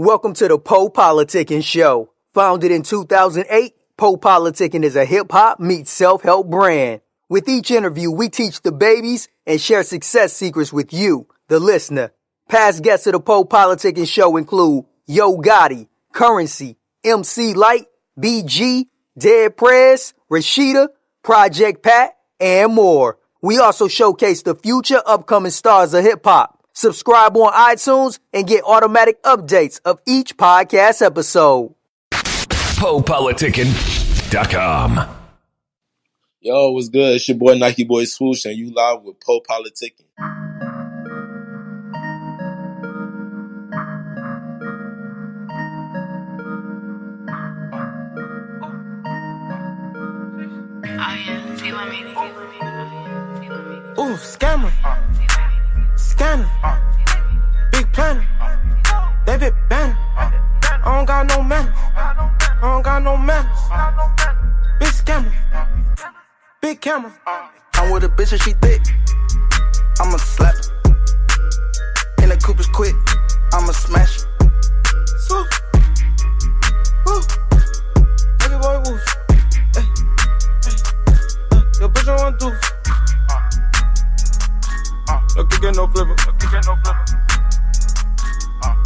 Welcome to the PoPolitickin show. Founded in 2008, PoPolitickin is a hip-hop meets self-help brand. With each interview, we teach the babies and share success secrets with you, the listener. Past guests of the PoPolitickin show include Yo Gotti, Currency, MC Light, BG, Dead Prez, Rashida, Project Pat, and more. We also showcase the future upcoming stars of hip-hop. Subscribe on iTunes and get automatic updates of each podcast episode. PoPolitickin.com. Yo, what's good? It's your boy NikeBoi Swoosh, and you live with PoPolitickin. Ooh, scammer, scanner, big planner, David Banner. I don't got no manners, big scammer, big camera. I'm with a bitch and she thick, I'ma slap it. And the coupe is quick, I'ma smash it. Swoop, woo, NikeBoi whoosh. Hey, hey, your bitch don't want deuce. No kick and no flipper.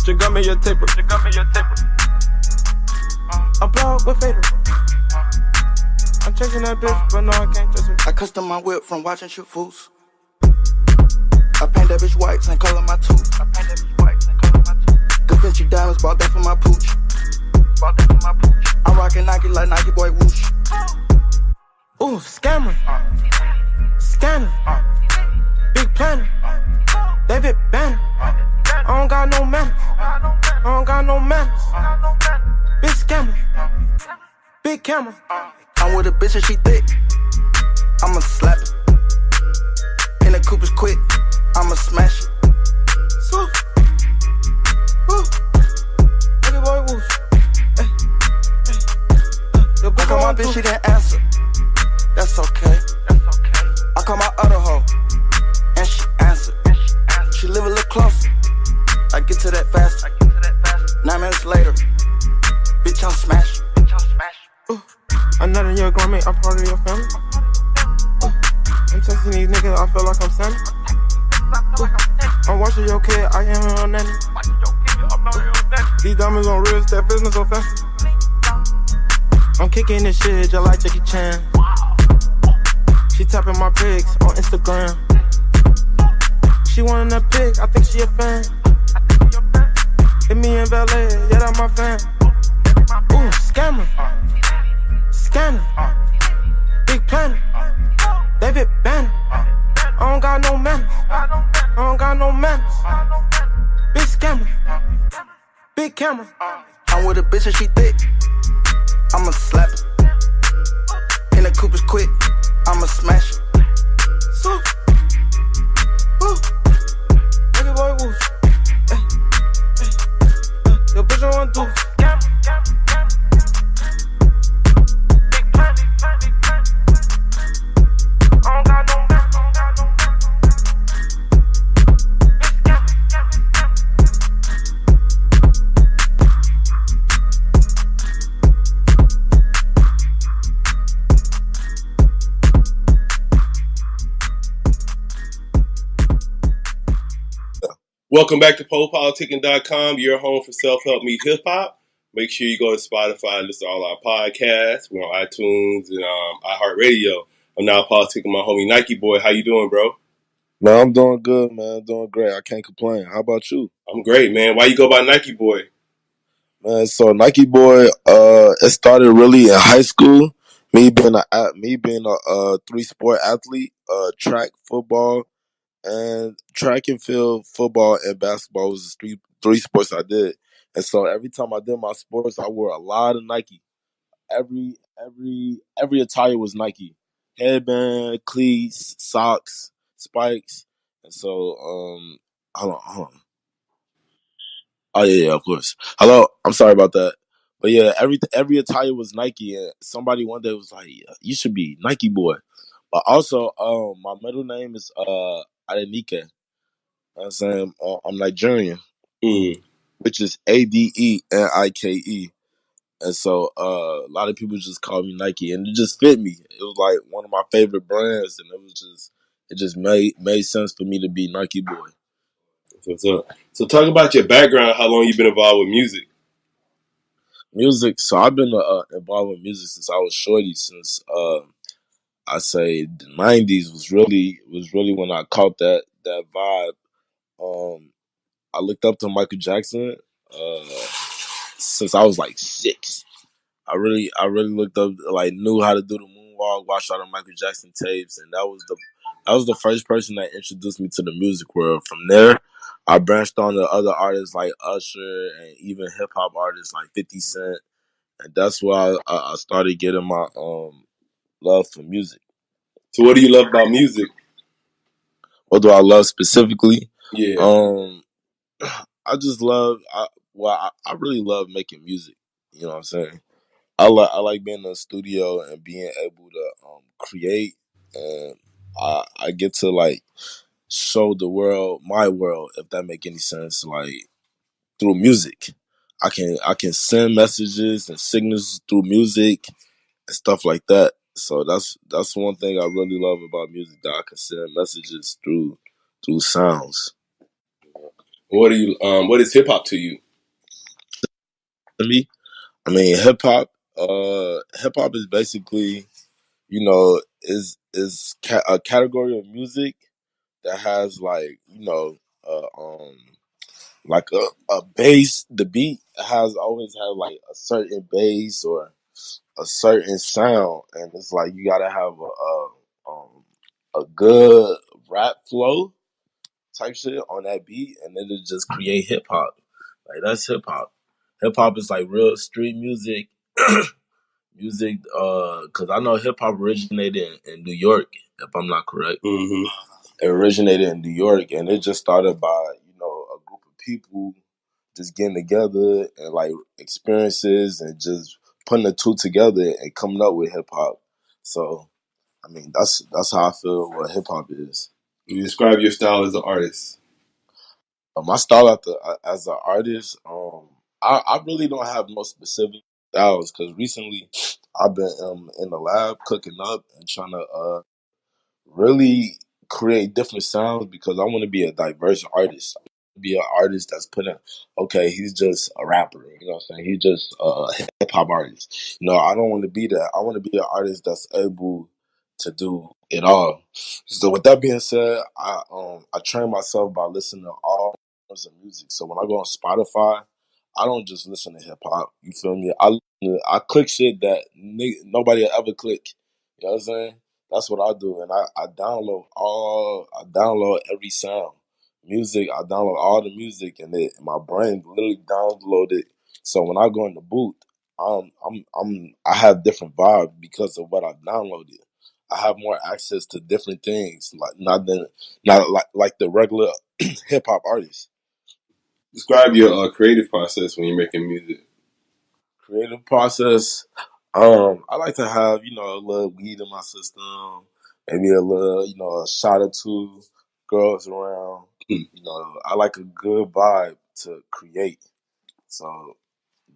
She got me your taper. I blow up with fader. I'm chasing that bitch, but no, I can't chase her. I custom my whip from watching shoot fools. I paint that bitch white and color my tooth. Good Vinci diamonds, bought that for my pooch. I'm rocking Nike like NikeBoi whoosh. Ooh, scammer, scanner, big planner, David Banner. I don't got no manners, big scammer, big camera. I'm with a bitch and she thick, I'ma slap it. And the coupe is quick, I'ma smash it. Swoop, woo, NikeBoi whoosh. Hey, hey, your bitch I call my bitch, she didn't answer. That's okay. I call my other hoe, and she answered. She live a little closer. I get to that faster. 9 minutes later, bitch, I'm smashed. I'm not in your grandma, I'm part of your family. I'm texting these niggas, I feel like I'm Santa. I'm watching your kid, I am her nanny. These diamonds on real estate business so fast. I'm kicking this shit just like Jackie Chan. She tapping my pics on Instagram. She wanting that pic, I think she a fan. Hit me in Valee, yeah, that's my fan. Ooh, scammer, scanner, big planner, David Banner. I don't got no manners, big scammer, big camera. I'm with a bitch and she thick, I'ma slap it. And the coupe is quick, I'ma smash it. Swoop, woo, NikeBoi whoosh. Hey, hey, your bitch don't want deuce. Welcome back to PoPolitickin.com, your home for self-help meets hip-hop. Make sure you go to Spotify and listen to all our podcasts. We're on iTunes and iHeartRadio. I'm now politicking my homie NikeBoi. How you doing, bro? Man, I'm doing good, man. I'm doing great. I can't complain. How about you? I'm great, man. Why you go by NikeBoi? Man, so NikeBoi, it started really in high school. Me being a 3-sport athlete, track, football, and track and field, football, and basketball was the three sports I did. And so every time I did my sports, I wore a lot of Nike. Every attire was Nike. Headband, cleats, socks, spikes. And so, hold on. Oh yeah, of course. Hello, I'm sorry about that. But yeah, every attire was Nike, and somebody one day was like, "You should be NikeBoi." But also, my middle name is Adenike. You know what I'm saying I'm Nigerian. Mm. which is ADENIKE. And so a lot of people just call me Nike, and it just fit me. It was like one of my favorite brands, and it just made sense for me to be NikeBoi. So talk about your background. How long you been involved with music? Music. So I've been involved with music since I was shorty. Since I say the '90s was really when I caught that vibe. I looked up to Michael Jackson uh, since I was like 6. I really looked up, like, knew how to do the moonwalk, watched all the Michael Jackson tapes, and that was the first person that introduced me to the music world. From there, I branched on to other artists like Usher and even hip hop artists like 50 Cent, and that's why I started getting my love for music. So what do you love about music? What do I love specifically? Yeah. Um, I just love. I really love making music. You know what I'm saying? I like being in the studio and being able to create, and I get to like show the world my world, if that make any sense. Like, through music, I can send messages and signals through music and stuff like that. So that's one thing I really love about music, that I can send messages through sounds. What is hip hop to you? To me, I mean, hip hop. Hip hop is basically, is a category of music that has, like, like a bass. The beat has always had like a certain bass or a certain sound, and it's like you gotta have a good rap flow type shit on that beat, and then it just create hip hop. Like, that's hip hop. Hip hop is like real street music. Because I know hip hop originated in New York, if I'm not correct. Mm-hmm. It originated in New York, and it just started by a group of people just getting together and like experiences and just putting the two together and coming up with hip hop. So I mean, that's how I feel what hip hop is. You describe your style as an artist. My style as an artist, I really don't have no specific styles, because recently I've been in the lab cooking up and trying to really create different sounds, because I want to be a diverse artist. I want to be an artist that's putting, okay, he's just a rapper, you know what I'm saying? He's just a hip hop artist. I don't want to be that. I want to be an artist that's able to do it all. So with that being said, I train myself by listening to all genres of music. So when I go on Spotify, I don't just listen to hip hop. You feel me? I click shit that nobody will ever click. You know what I'm saying? That's what I do, and I download every sound, music. I download all the music, and my brain literally download it. So when I go in the booth, I have different vibe because of what I downloaded. I have more access to different things, like not like the regular hip hop artists. Describe your creative process when you're making music. Creative process. I like to have, a little weed in my system, maybe a little, a shot or two, girls around. I like a good vibe to create. So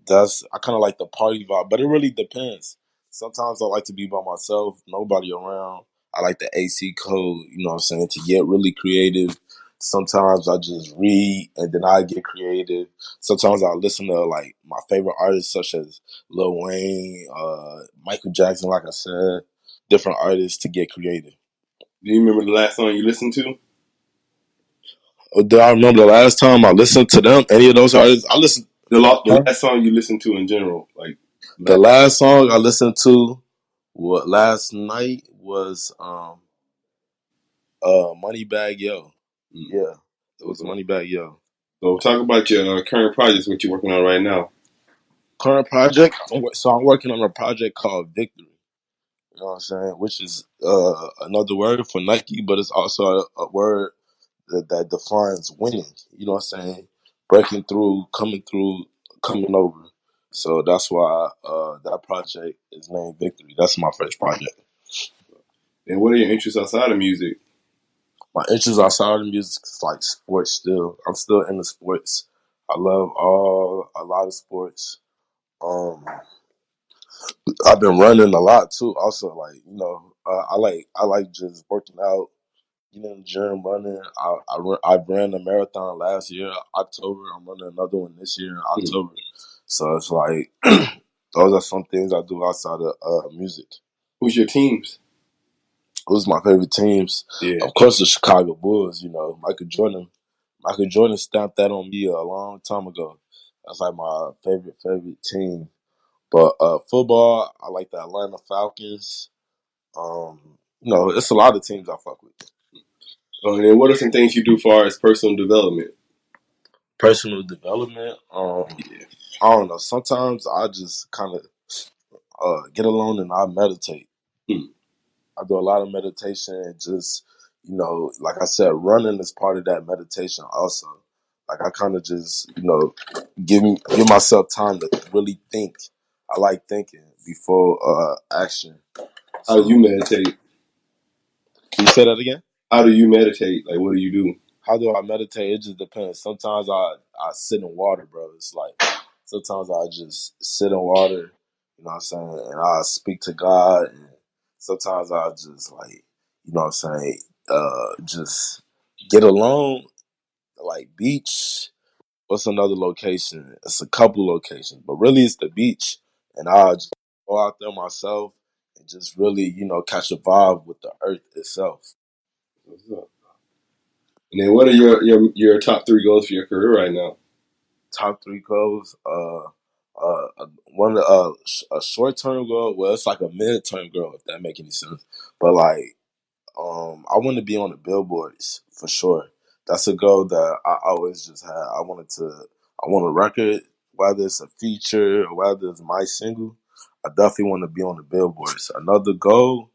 I kind of like the party vibe, but it really depends. Sometimes I like to be by myself, nobody around. I like the AC code, what I'm saying, to get really creative. Sometimes I just read and then I get creative. Sometimes I listen to like my favorite artists, such as Lil Wayne, Michael Jackson, like I said, different artists to get creative. Do you remember the last song you listened to? Do I remember the last time I listened to them? Any of those artists? I listened. The Huh? last song you listened to in general, like The last song I listened to last night was Moneybag Yo. Yeah, it was Moneybag Yo. So talk about your current projects, what you're working on right now. Current project. So I'm working on a project called Victory. You know what I'm saying? Which is another word for Nike, but it's also a word that defines winning. You know what I'm saying? Breaking through, coming over. So that's why that project is named Victory. That's my first project. And what are your interests outside of music? My interests outside of music is like sports still. I'm still into sports. I love a lot of sports. I've been running a lot too. Also, I like just working out, getting in the gym, running. I ran a marathon last year, October. I'm running another one this year in October. So it's like those are some things I do outside of music. Who's your teams? Who's my favorite teams? Yeah. Of course, the Chicago Bulls. You know, Michael Jordan. Michael Jordan stamped that on me a long time ago. That's like my favorite team. But football, I like the Atlanta Falcons. It's a lot of teams I fuck with. And then what are some things you do for as personal development? Personal development. Yeah. I don't know. Sometimes I just kind of get alone and I meditate. I do a lot of meditation and just, like I said, running is part of that meditation also. Like I kind of just, give myself time to really think. I like thinking before action. How do you meditate? Can you say that again? How do you meditate? Like, what do you do? How do I meditate? It just depends. Sometimes I sit in water, bro. It's like sometimes I just sit in water, you know what I'm saying, and I speak to God. And sometimes I just like, you know what I'm saying, just get alone, like beach. What's another location? It's a couple locations, but really it's the beach. And I just go out there myself and just really, catch a vibe with the earth itself. What's up? And then what are your top 3 goals for your career right now? Top 3 goals. A short term goal. Well, it's like a mid term goal, if that make any sense. But like, I want to be on the billboards for sure. That's a goal that I always just had. I want a record, whether it's a feature or whether it's my single. I definitely want to be on the billboards. Another goal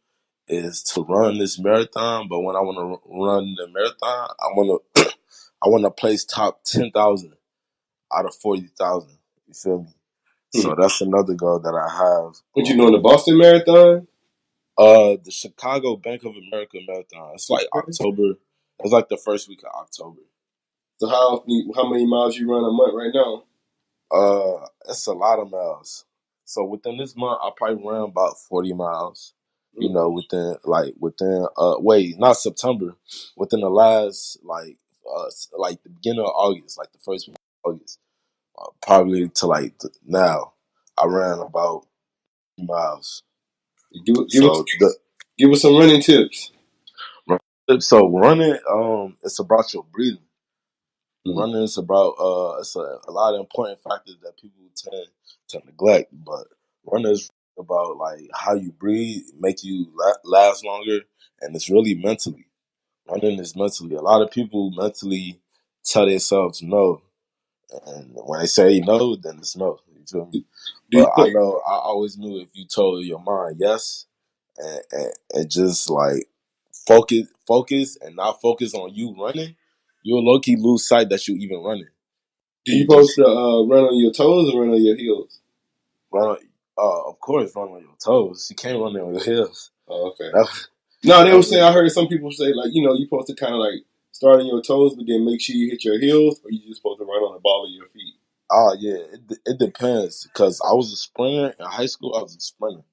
is to run this marathon. But when I want to run the marathon, I want to place top 10,000 out of 40,000. You feel me? So that's another goal that I have. What you doing, the Boston Marathon? The Chicago Bank of America Marathon. It's like October. It's like the first week of October. So how many miles you run a month right now? It's a lot of miles. So within this month, I probably ran about 40 miles. You know, within not September, within the last like the beginning of August, like the first week of August, probably to like now, I ran about miles. Give us some running tips. So running, it's about your breathing. Running is about it's a lot of important factors that people tend to neglect, but running is about like how you breathe, make you last longer, and it's really mentally. Running is mentally. A lot of people mentally tell themselves no, and when they say no, then it's no. You feel me? But I know I always knew if you told your mind yes, and just like focus and not focus on you running, you'll low key lose sight that you even running. Do you supposed to run on your toes or run on your heels? Of course, run on your toes. You can't run on your heels. Oh, okay. No, they were saying, I heard some people say, like, you're supposed to kind of like start on your toes, but then make sure you hit your heels, or you just supposed to run on the ball of your feet? Oh, yeah. It depends. Because I was a sprinter in high school. I was a sprinter.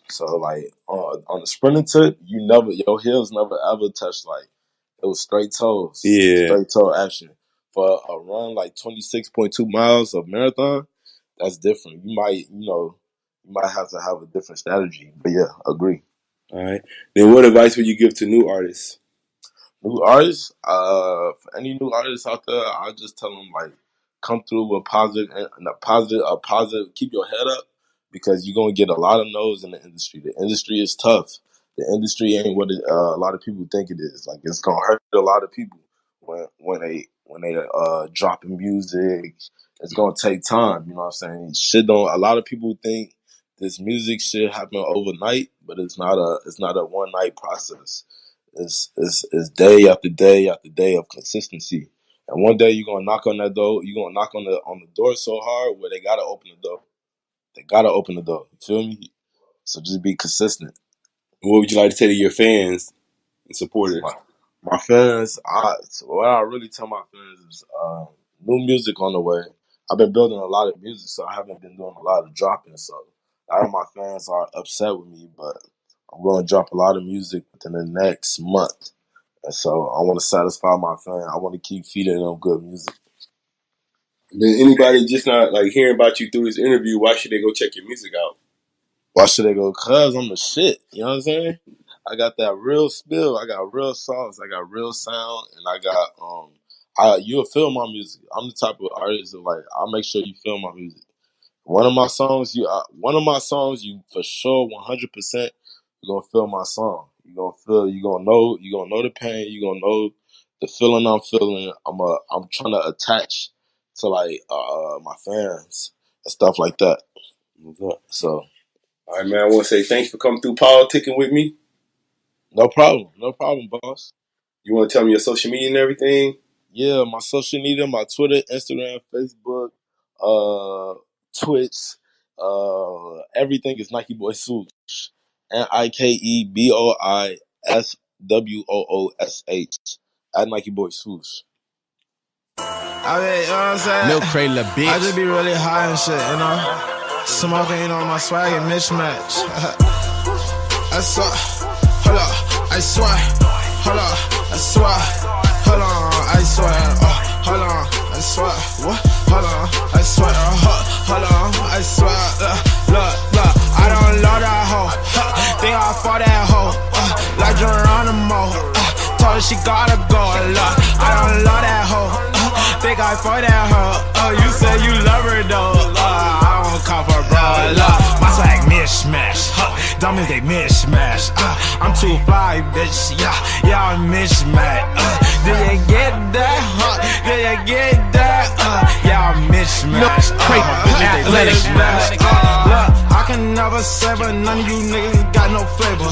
So, like, on the sprinting tip, your heels never ever touch, like, it was straight toes. Yeah. Straight toe action. For a run, like 26.2 miles of marathon, that's different. You might have to have a different strategy. But yeah, agree. All right. Then what advice would you give to new artists? New artists, for any new artists out there, I just tell them like come through with positive and a positive. Keep your head up because you're gonna get a lot of no's in the industry. The industry is tough. The industry ain't what a lot of people think it is. Like it's gonna hurt a lot of people when they dropping music. It's gonna take time. You know what I'm saying? Shit don't. A lot of people think this music shit happen overnight, but it's not a one night process. It's day after day after day of consistency. And one day you're gonna knock on that door. You're gonna knock on the door so hard where they gotta open the door. They gotta open the door. You feel me? So just be consistent. What would you like to say to your fans and supporters? My fans, what I really tell my fans is new music on the way. I've been building a lot of music, so I haven't been doing a lot of dropping. So a lot of my fans are upset with me, but I'm going to drop a lot of music within the next month. And so I want to satisfy my fans. I want to keep feeding them good music. Then anybody just not like hearing about you through this interview, why should they go check your music out? Why should they go? Cause I'm the shit. You know what I'm saying? I got that real spill. I got real songs. I got real sound, and I got you'll feel my music. I'm the type of artist that like I'll make sure you feel my music. One of my songs, you for sure 100% you're gonna feel my song. You're gonna know the pain. You're gonna know the feeling I'm feeling. I'm trying to attach to like my fans and stuff like that. So. All right, man, I want to say thanks for coming through politicking with me. No problem, boss. You want to tell me your social media and everything? Yeah, my social media, my Twitter, Instagram, Facebook, Twitch, everything is NikeBoi Swoosh. NikeBoisSwoosh at NikeBoi Swoosh. I mean, you know what I'm saying? Milk crate, little bitch. I just be really high and shit, you know? Smoking, you know, my swag and mismatch. I swear, hold up, I swear, hold up, I swear, hold on, I swear, hold on, I swear, what? Hold on, I swear, hold on, I swear, look, I don't love that hoe, think I fought that hoe, like Geronimo, told her she gotta go, look, I don't love that hoe, think I fought that hoe, you say you love her though, I don't call for bro, look, my swag mismatch, diamonds they mismatch, I'm too fly, bitch, yeah, I'm mismatch, did you get that, did you get that, yeah, I'm mismatch, athletic, look, I can never say but none of you niggas got no flavor,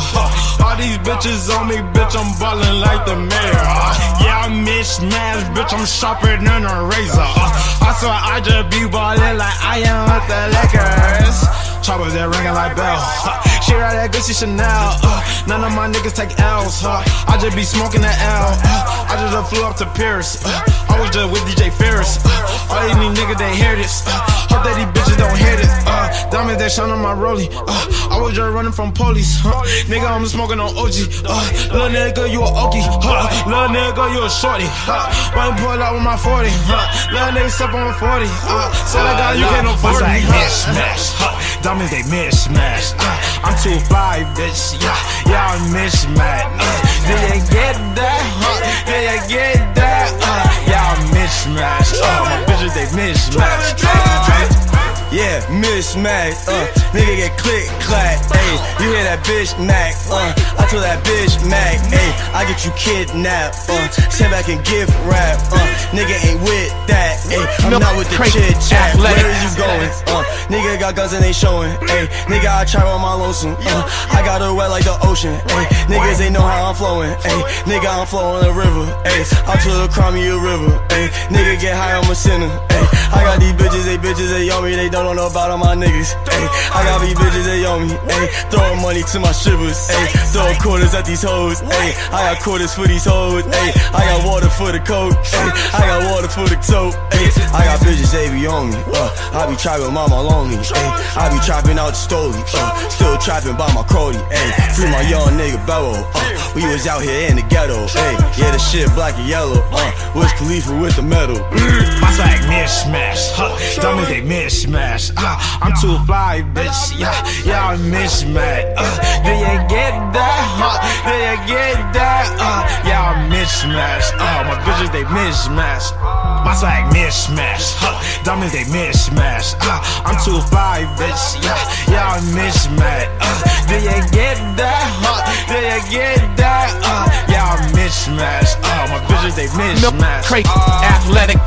all these bitches on me, bitch, I'm ballin' like the mayor, yeah, I'm mismatch, bitch, I'm sharper than a razor, I swear I just be ballin' like I am with the Lakers, choppers that ringin' like bells, she ride that Gucci Chanel, none of my niggas take L's, I just be smoking the L, I just flew up to Paris, I was just with DJ Ferris, all these niggas they hear this, hope that these bitches don't hear this, diamonds that shine on my rollie, I was just running from police, nigga I'm smoking on OG, little nigga you a Okie, little nigga you a shorty, why you pull out with my 40, little nigga step on my 40, so that guy you can't afford me, mismatch, diamonds they mismatch, I'm too fly bitch, yeah I'm mismatch, did you get that, did you get that, yeah I'm mismatch, my bitches they mismatch, yeah, mismatch, nigga get click, clack, ayy, you hear that bitch Mac, I told that bitch Mac, ayy, I get you kidnapped, stand back and gift rap, nigga ain't with that, ayy, I'm not with the chit chat, where is you going, nigga got guns and they showing, ayy, nigga I try on my lonesome, I got her wet like the ocean, ayy, niggas ain't know how I'm flowing, ayy, nigga I'm flowing the river, ayy, I told her cry me a river, ayy, nigga get high, I'm a sinner, ayy, I got these bitches, they on me, they don't know about all my niggas, ayy, I got these bitches, they on me, ayy, throwing money to my shivers, ayy, throwing quarters at these hoes, ayy, I got quarters for these hoes, ayy, I got water for the coke, ayy, I got water for the soap, ayy, I got bitches, they be on me, I be trapping mama lonely, ayy, I be trapping out the stoley, still trapping by my crody, ayy, free my young nigga Bello, we was out here in the ghetto, ayy, yeah the shit black and yellow, Wiz Khalifa with the metal, my swag mismatch, diamonds they mismatch, I'm too fly bitch, yeah I'm mismatch, did you get that, did you get that, yeah I'm mismatch, my bitches they mismatch, my swag mismatch, diamonds they mismatch, I'm too fly bitch, yeah I'm mismatch, did you get that, did you get that, yeah I'm mismatch, my bitches they mismatch, Milk crate, athletic.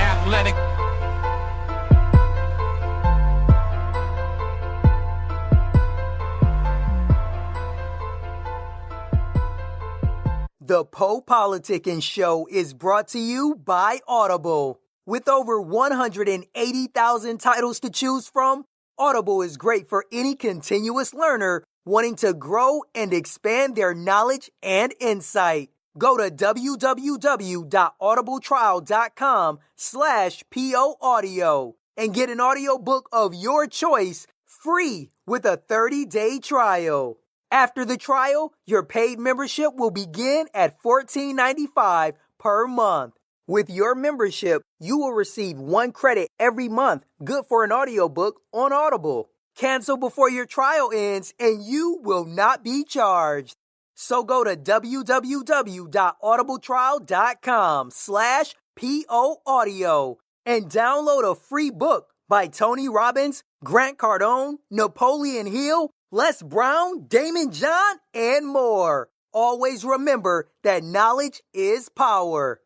The PoPolitickin Show is brought to you by Audible. With over 180,000 titles to choose from, Audible is great for any continuous learner wanting to grow and expand their knowledge and insight. Go to www.audibletrial.com/POAudio and get an audiobook of your choice free with a 30-day trial. After the trial, your paid membership will begin at $14.95 per month. With your membership, you will receive 1 credit every month, good for an audiobook on Audible. Cancel before your trial ends and you will not be charged. So go to www.audibletrial.com/POAudio and download a free book by Tony Robbins, Grant Cardone, Napoleon Hill, Les Brown, Damon John, and more. Always remember that knowledge is power.